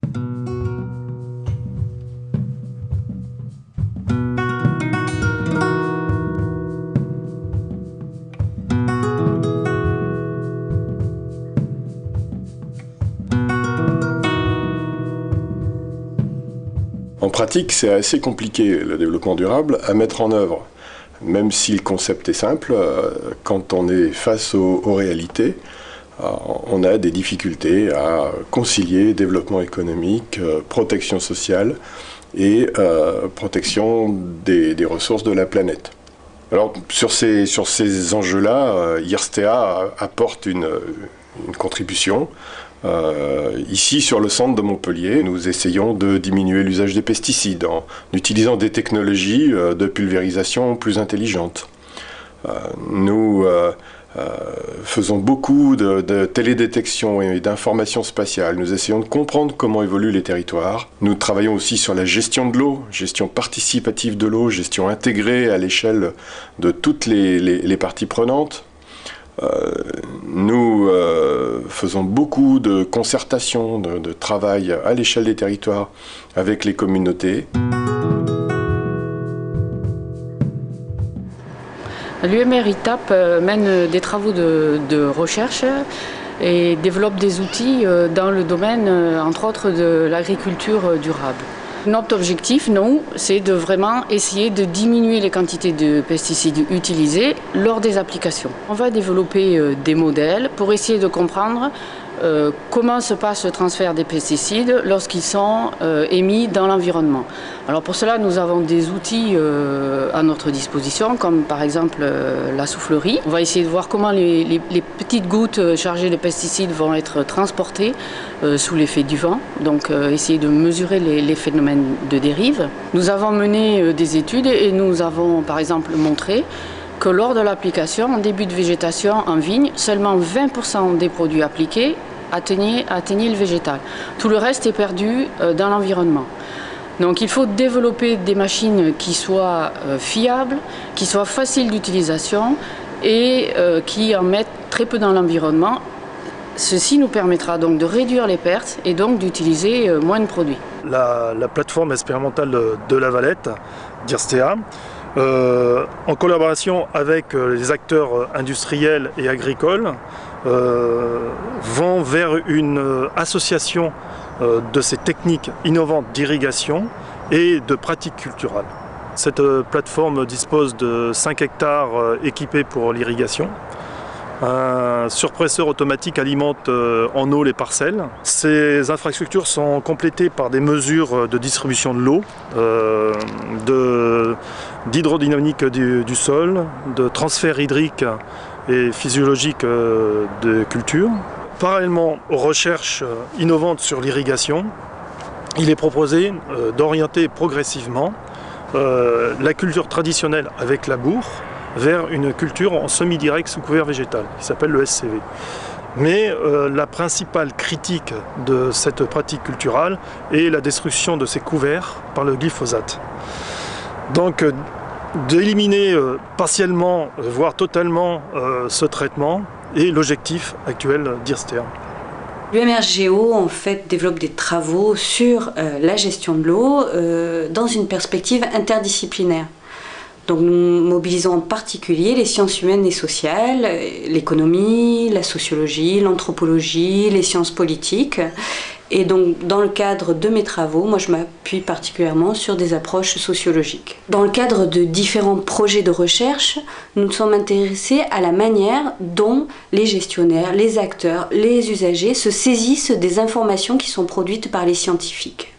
En pratique, c'est assez compliqué, le développement durable, à mettre en œuvre. Même si le concept est simple, quand on est face aux réalités, on a des difficultés à concilier développement économique, protection sociale et protection des ressources de la planète. Alors, sur ces enjeux-là, IRSTEA apporte une contribution. Ici, sur le centre de Montpellier, nous essayons de diminuer l'usage des pesticides en utilisant des technologies de pulvérisation plus intelligentes. Nous faisons beaucoup de télédétection et d'information spatiale. Nous essayons de comprendre comment évoluent les territoires. Nous travaillons aussi sur la gestion de l'eau, gestion participative de l'eau, gestion intégrée à l'échelle de toutes les parties prenantes. Nous faisons beaucoup de concertation, de travail à l'échelle des territoires avec les communautés. L'UMR ITAP mène des travaux de recherche et développe des outils dans le domaine, entre autres, de l'agriculture durable. Notre objectif, nous, c'est de vraiment essayer de diminuer les quantités de pesticides utilisés lors des applications. On va développer des modèles pour essayer de comprendre comment se passe le transfert des pesticides lorsqu'ils sont émis dans l'environnement. Alors pour cela, nous avons des outils à notre disposition, comme par exemple la soufflerie. On va essayer de voir comment les petites gouttes chargées de pesticides vont être transportées sous l'effet du vent, donc essayer de mesurer les phénomènes de dérive. Nous avons mené des études et nous avons par exemple montré que lors de l'application, en début de végétation en vigne, seulement 20% des produits appliqués atteignaient le végétal. Tout le reste est perdu dans l'environnement. Donc il faut développer des machines qui soient fiables, qui soient faciles d'utilisation et qui en mettent très peu dans l'environnement. Ceci nous permettra donc de réduire les pertes et donc d'utiliser moins de produits. La plateforme expérimentale de La Valette, d'IRSTEA, en collaboration avec les acteurs industriels et agricoles, vont vers une association de ces techniques innovantes d'irrigation et de pratiques culturales. Cette plateforme dispose de 5 hectares équipés pour l'irrigation. Un surpresseur automatique alimente en eau les parcelles. Ces infrastructures sont complétées par des mesures de distribution de l'eau, d'hydrodynamique du sol, de transfert hydrique et physiologique de culture. Parallèlement aux recherches innovantes sur l'irrigation, il est proposé d'orienter progressivement la culture traditionnelle avec la bourre vers une culture en semi-direct sous couvert végétal, qui s'appelle le SCV. Mais la principale critique de cette pratique culturale est la destruction de ces couverts par le glyphosate. Donc d'éliminer partiellement, voire totalement ce traitement est l'objectif actuel d'IRSTEA. L'UMRGO en fait développe des travaux sur la gestion de l'eau dans une perspective interdisciplinaire. Donc nous mobilisons en particulier les sciences humaines et sociales, l'économie, la sociologie, l'anthropologie, les sciences politiques. Et donc dans le cadre de mes travaux, moi je m'appuie particulièrement sur des approches sociologiques. Dans le cadre de différents projets de recherche, nous nous sommes intéressés à la manière dont les gestionnaires, les acteurs, les usagers se saisissent des informations qui sont produites par les scientifiques.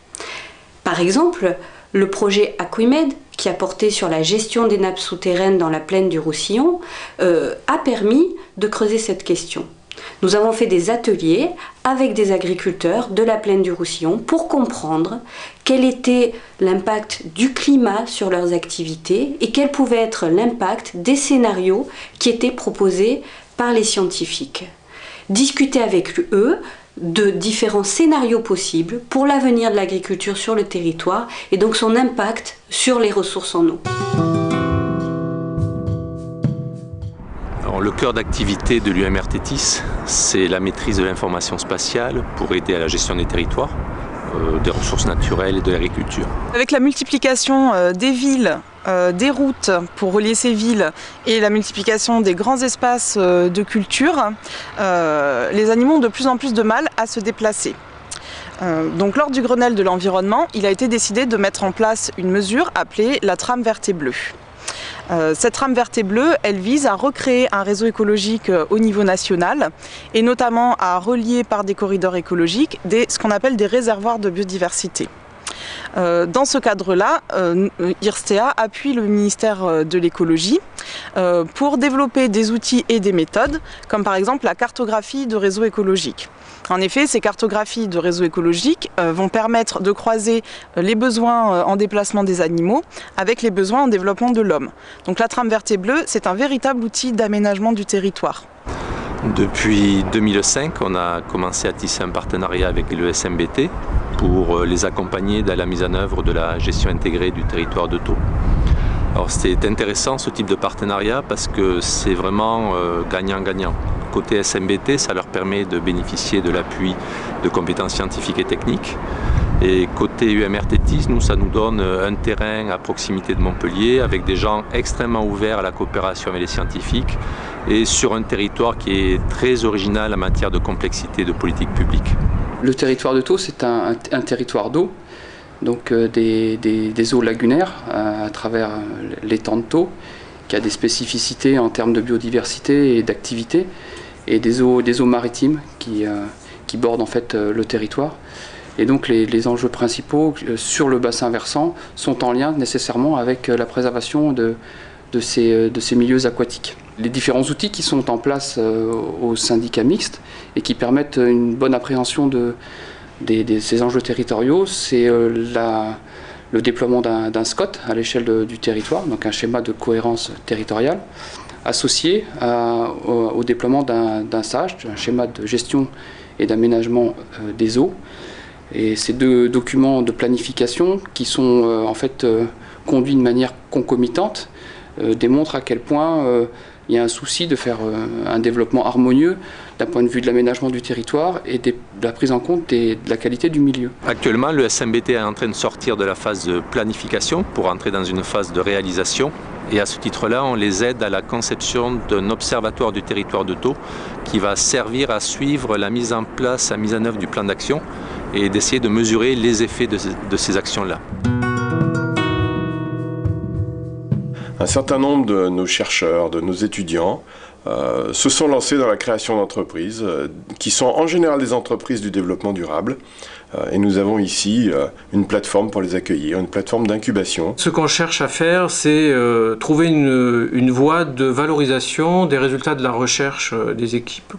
Par exemple, le projet Aquimed, qui a porté sur la gestion des nappes souterraines dans la plaine du Roussillon, a permis de creuser cette question. Nous avons fait des ateliers avec des agriculteurs de la plaine du Roussillon pour comprendre quel était l'impact du climat sur leurs activités et quel pouvait être l'impact des scénarios qui étaient proposés par les scientifiques. Discuter avec eux de différents scénarios possibles pour l'avenir de l'agriculture sur le territoire et donc son impact sur les ressources en eau. Alors, le cœur d'activité de l'UMR Tethys, c'est la maîtrise de l'information spatiale pour aider à la gestion des territoires. des ressources naturelles et de l'agriculture. Avec la multiplication des villes, des routes pour relier ces villes et la multiplication des grands espaces de culture, les animaux ont de plus en plus de mal à se déplacer. Donc lors du Grenelle de l'environnement, il a été décidé de mettre en place une mesure appelée la trame verte et bleue. Cette trame verte et bleue, elle vise à recréer un réseau écologique au niveau national et notamment à relier par des corridors écologiques ce qu'on appelle des réservoirs de biodiversité. Dans ce cadre-là, IRSTEA appuie le ministère de l'écologie pour développer des outils et des méthodes, comme par exemple la cartographie de réseaux écologiques. En effet, ces cartographies de réseaux écologiques vont permettre de croiser les besoins en déplacement des animaux avec les besoins en développement de l'homme. Donc la trame verte et bleue, c'est un véritable outil d'aménagement du territoire. Depuis 2005, on a commencé à tisser un partenariat avec le SMBT pour les accompagner dans la mise en œuvre de la gestion intégrée du territoire de Thau. Alors c'est intéressant ce type de partenariat parce que c'est vraiment gagnant-gagnant. Côté SMBT, ça leur permet de bénéficier de l'appui de compétences scientifiques et techniques. Et côté UMR-Tétis, ça nous donne un terrain à proximité de Montpellier avec des gens extrêmement ouverts à la coopération avec les scientifiques et sur un territoire qui est très original en matière de complexité de politique publique. Le territoire de Thau, c'est un territoire d'eau, donc des eaux lagunaires à travers l'étang de Thau, qui a des spécificités en termes de biodiversité et d'activité, et des eaux maritimes qui bordent en fait le territoire. Et donc les enjeux principaux sur le bassin versant sont en lien nécessairement avec la préservation de ces milieux aquatiques. Les différents outils qui sont en place au syndicat mixte et qui permettent une bonne appréhension de ces enjeux territoriaux, c'est le déploiement d'un SCOT à l'échelle du territoire, donc un schéma de cohérence territoriale, associé au déploiement d'un SAGE, un schéma de gestion et d'aménagement des eaux. Et ces deux documents de planification, qui sont en fait conduits de manière concomitante, démontrent à quel point il y a un souci de faire un développement harmonieux d'un point de vue de l'aménagement du territoire et de la prise en compte de la qualité du milieu. Actuellement, le SMBT est en train de sortir de la phase de planification pour entrer dans une phase de réalisation. Et à ce titre-là, on les aide à la conception d'un observatoire du territoire de Thau qui va servir à suivre la mise en place, la mise en œuvre du plan d'action et d'essayer de mesurer les effets de ces actions-là. Un certain nombre de nos chercheurs, de nos étudiants, se sont lancés dans la création d'entreprises qui sont en général des entreprises du développement durable. Et nous avons ici une plateforme pour les accueillir, une plateforme d'incubation. Ce qu'on cherche à faire, c'est trouver une voie de valorisation des résultats de la recherche des équipes.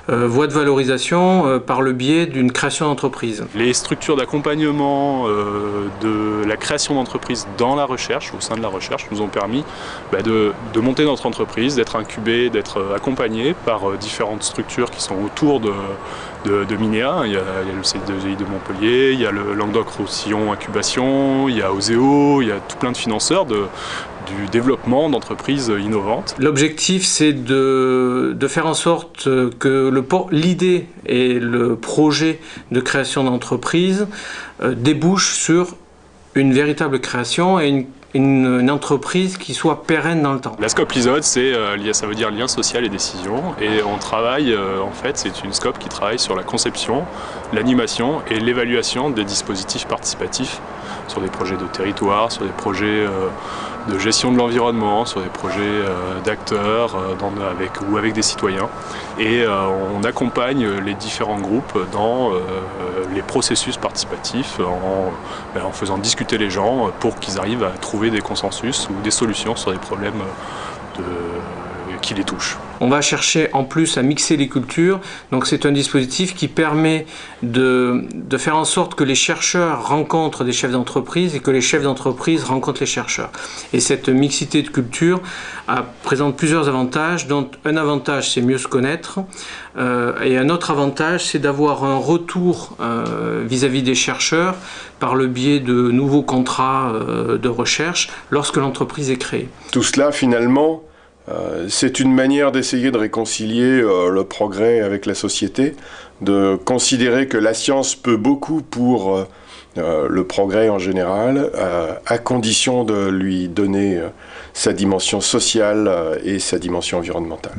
Voie de valorisation par le biais d'une création d'entreprise. Les structures d'accompagnement de la création d'entreprises dans la recherche, au sein de la recherche, nous ont permis de monter notre entreprise, d'être incubés, d'être accompagnés par différentes structures qui sont autour de Minéa. Il y a le C2I de Montpellier, il y a le Languedoc-Roussillon Incubation, il y a Oseo, il y a tout plein de financeurs du développement d'entreprises innovantes. L'objectif, c'est de faire en sorte que l'idée et le projet de création d'entreprise débouchent sur une véritable création et une entreprise qui soit pérenne dans le temps. La scope LISOD, ça veut dire lien social et décision, et on travaille, en fait, c'est une scope qui travaille sur la conception, l'animation et l'évaluation des dispositifs participatifs sur des projets de territoire, sur des projets de gestion de l'environnement, sur des projets d'acteurs avec des citoyens. Et on accompagne les différents groupes dans les processus participatifs en faisant discuter les gens pour qu'ils arrivent à trouver des consensus ou des solutions sur des problèmes qui les touchent. On va chercher en plus à mixer les cultures, donc c'est un dispositif qui permet de faire en sorte que les chercheurs rencontrent des chefs d'entreprise et que les chefs d'entreprise rencontrent les chercheurs. Et cette mixité de cultures présente plusieurs avantages, dont un avantage c'est mieux se connaître, et un autre avantage c'est d'avoir un retour vis-à-vis des chercheurs par le biais de nouveaux contrats de recherche lorsque l'entreprise est créée. Tout cela finalement C'est une manière d'essayer de réconcilier le progrès avec la société, de considérer que la science peut beaucoup pour le progrès en général, à condition de lui donner sa dimension sociale et sa dimension environnementale.